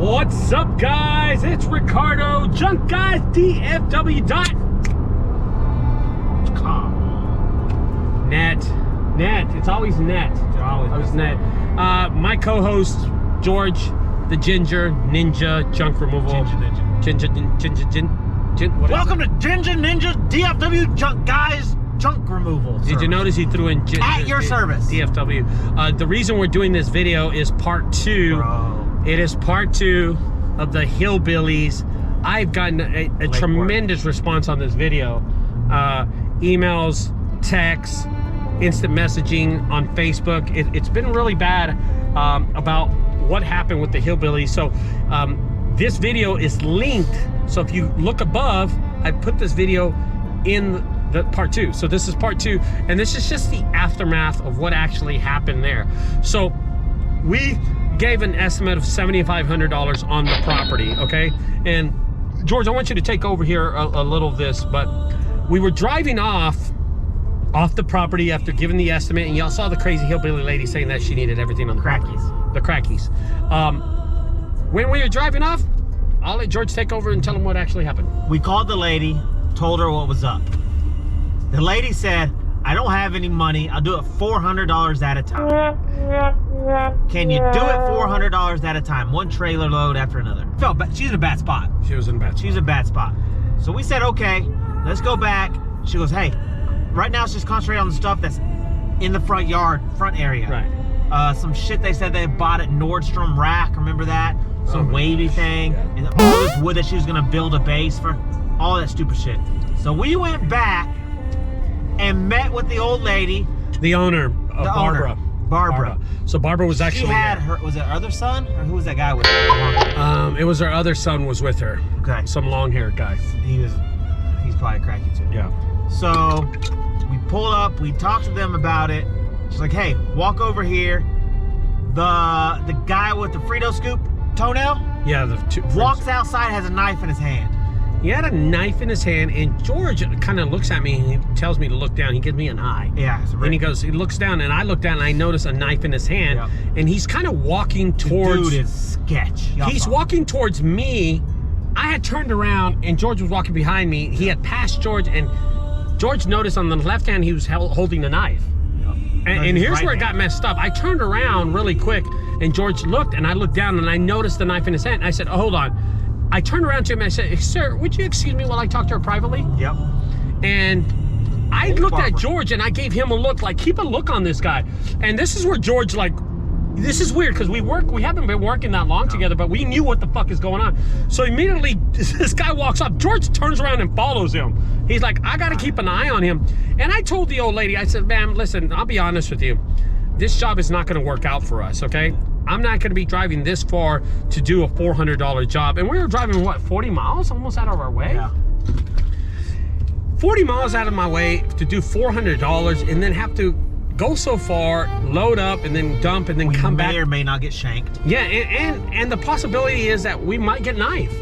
What's up, guys? It's Ricardo, junkguysdfw.com. Net. It's always net. Always net. My co-host, George, the Ginger Ninja Junk Removal. Ginger Ninja. Welcome to Ginger Ninja DFW Junk Guys Junk Removal. Did you notice he threw in at your service? DFW. The reason we're doing this video is part 2. Bro. It is part 2 of the Hillbillies. I've gotten a tremendous response on this video. Emails, texts, instant messaging on Facebook. It's been really bad about what happened with the Hillbillies. So this video is linked. So if you look above, I put this video in the part 2. So this is part 2, and this is just the aftermath of what actually happened there. So we gave an estimate of $7,500 on the property, okay? And George, I want you to take over here a little of this, but we were driving off the property after giving the estimate, and y'all saw the crazy hillbilly lady saying that she needed everything on the crackies. The crackies. When we were driving off, I'll let George take over and tell him what actually happened. We called the lady, told her what was up. The lady said, I don't have any money. I'll do it $400 at a time. Can you do it $400 at a time? One trailer load after another. Felt bad. She's in a bad spot. She was in a bad spot. She's in a bad spot. So we said, okay, let's go back. She goes, hey, right now it's just concentrate on the stuff that's in the front yard, front area. Right. Some shit they said they bought at Nordstrom Rack. Remember that? Some wavy thing. Yeah. And all this wood that she was going to build a base for. All that stupid shit. So we went back and met with the old lady. The owner, Barbara. Barbara. So Barbara was actually. She had her. Was it her other son, or who was that guy with her? It was her other son was with her. Okay. Some long-haired guy. He's probably cracky too. Yeah. So we pulled up. We talked to them about it. She's like, "Hey, walk over here." The guy with the Frito scoop toenail. Yeah. Walks outside, has a knife in his hand. He had a knife in his hand, and George kind of looks at me and he tells me to look down. He gives me an eye. Yeah. And he looks down, and I look down and I notice a knife in his hand. Yeah. And he's kind of walking towards. The dude is sketch. He's walking towards me. I had turned around and George was walking behind me. He had passed George, and George noticed on the left hand he was holding a knife. And here's where it got messed up. I turned around really quick, and George looked, and I looked down, and I noticed the knife in his hand. I said, oh, hold on. I turned around to him and I said, sir, would you excuse me while I talk to her privately? Yep. And I looked at George, and I gave him a look, like, keep a look on this guy. And this is where George, like, this is weird, because we haven't been working that long together, but we knew what the fuck is going on. So immediately, this guy walks up. George turns around and follows him. He's like, I got to keep an eye on him. And I told the old lady, I said, ma'am, listen, I'll be honest with you. This job is not going to work out for us, okay? I'm not going to be driving this far to do a $400 job. And we were driving, what, 40 miles? Almost out of our way? Yeah. 40 miles out of my way to do $400 and then have to go so far, load up, and then dump, and then come back. We may or may not get shanked. Yeah, and the possibility is that we might get knifed.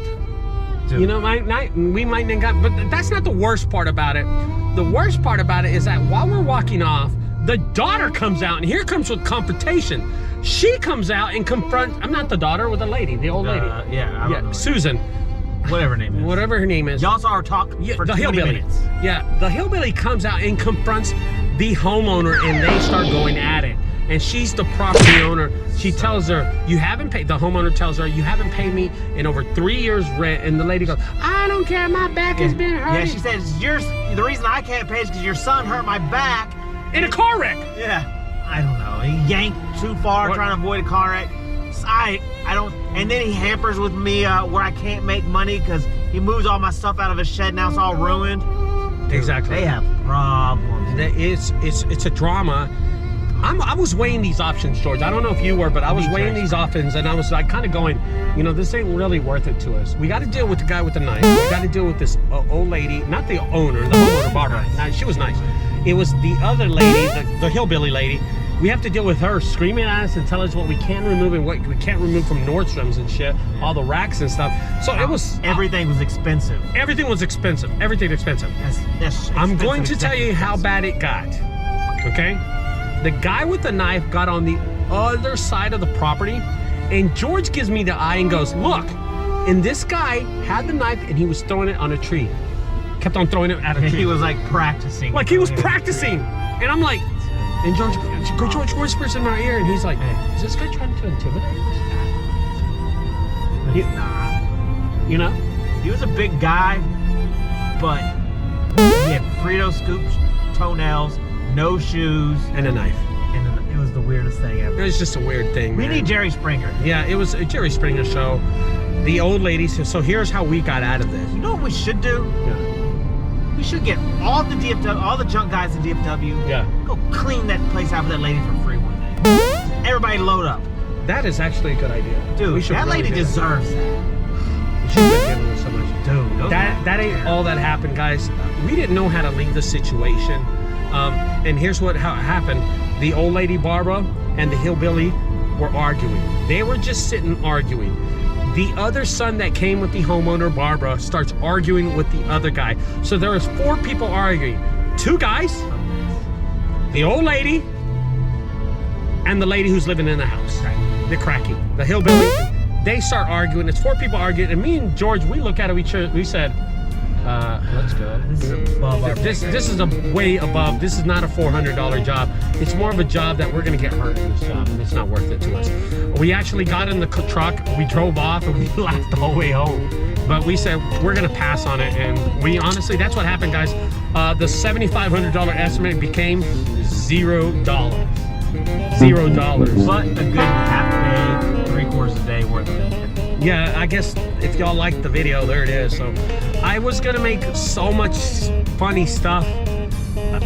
Dude. You know, we might not get, but that's not the worst part about it. The worst part about it is that while we're walking off, the daughter comes out, and here comes with confrontation. She comes out and confronts, I'm not the daughter, with the lady, the old lady. Yeah, I don't know. Susan. Whatever her name is. Whatever her name is. Y'all saw her talk for the 20 hillbilly. minutes. Yeah, the hillbilly comes out and confronts the homeowner, and they start going at it. And she's the property owner. She tells her, you haven't paid, the homeowner tells her, you haven't paid me in over 3 years rent. And the lady goes, I don't care, my back has been hurting. Yeah, she says, the reason I can't pay is because your son hurt my back. In a car wreck. Yeah. I don't know. He yanked too far trying to avoid a car wreck. So I don't. And then he hampers with me where I can't make money because he moves all my stuff out of his shed. Now it's all ruined. Dude, exactly. They have problems. It's a drama. I was weighing these options, George. I don't know if you were, but I was weighing these options, and I was like kind of going, you know, this ain't really worth it to us. We got to deal with the guy with the knife. We got to deal with this old lady, not the owner, the homeowner, Barbara. Nah, she was nice. It was the other lady, the hillbilly lady. We have to deal with her screaming at us and tell us what we can remove and what we can't remove from Nordstrom's and shit, all the racks and stuff. So it was... Everything was expensive. Everything was expensive. Everything expensive. That's I'm going to tell you how bad it got, okay? The guy with the knife got on the other side of the property And George gives me the eye and goes, look, and this guy had the knife and he was throwing it on a tree. Kept on throwing it at a tree. He was like practicing. Like he was practicing. And I'm like, and George whispers in my ear and he's like, hey, is this guy trying to intimidate us? He's not. You know? He was a big guy, but he had Frito scoops, toenails, no shoes. And a knife. And it was the weirdest thing ever. It was just a weird thing, We man. need Jerry Springer. Yeah, it was a Jerry Springer show. The old ladies. So here's how we got out of this. You know what we should do? Yeah. We should get all the DFW, all the junk guys in DFW. Yeah. Go clean that place out for that lady for free one day. Everybody load up. That is actually a good idea. Dude, we should that really lady do deserves that. We should have given her so much. Dude, those That ain't all that happened, guys. We didn't know how to leave the situation. And here's how it happened. The old lady Barbara and the hillbilly were arguing. They were just sitting arguing. The other son that came with the homeowner, Barbara, starts arguing with the other guy. So there was 4 people arguing. 2 guys, the old lady, and the lady who's living in the house. The cracking. The hillbilly. They start arguing. It's 4 people arguing. And me and George, we look at each other. We said, let's go. This is above our This is a way above. This is not a $400 job. It's more of a job that we're going to get hurt in this job, and it's not worth it to us. We actually got in the truck, we drove off, and we laughed the whole way home. But we said we're going to pass on it, and we honestly, that's what happened, guys. The $7,500 estimate became $0. $0. But a good half day, 3/4 a day worth of it. Yeah, I guess if y'all liked the video, there it is. So I was gonna make so much funny stuff,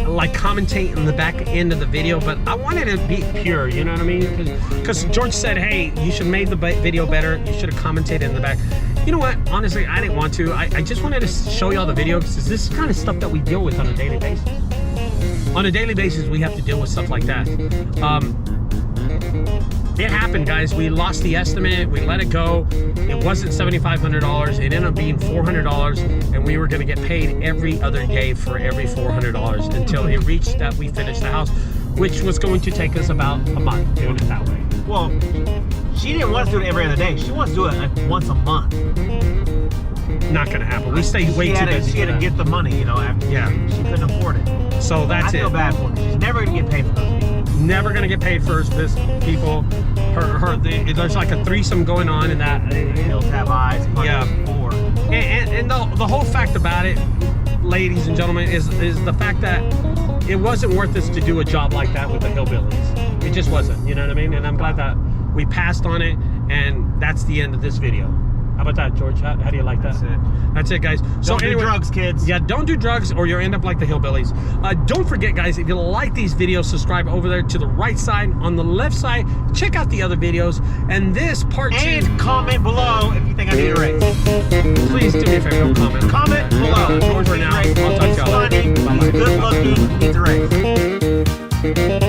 like commentate in the back end of the video, but I wanted it to be pure, you know what I mean? Because George said, hey, you should have made the video better. You should have commentated in the back. You know what? Honestly, I didn't want to. I just wanted to show y'all the video because this is kind of stuff that we deal with on a daily basis. On a daily basis, we have to deal with stuff like that. It happened, guys. We lost the estimate. We let it go. It wasn't $7,500. It ended up being $400, and we were going to get paid every other day for every $400 until it reached that we finished the house, which was going to take us about a month doing it that way. Well, she didn't want us to do it every other day. She wants to do it like once a month. Not going to happen. We stay way too busy. She had to get the money, you know, after she couldn't afford it. So that's it. I feel bad for her. She's never going to get paid for those people. Never gonna get paid for this people. There's like a threesome going on in that. Hills have eyes. Yeah. And the whole fact about it, ladies and gentlemen, is the fact that it wasn't worth us to do a job like that with the hillbillies. It just wasn't. You know what I mean? And I'm glad that we passed on it, and that's the end of this video. How about that, George? How do you like that? That's it, guys. So don't do drugs, kids. Yeah, don't do drugs or you'll end up like the hillbillies. Don't forget, guys, if you like these videos, subscribe over there to the right side. On the left side, check out the other videos. And this part 2. And comment below if you think I need a raise. Please do me a favor, don't comment. Comment below. Over now. I'll talk to y'all later. Funny, Bye-bye. good looking, needs a raise.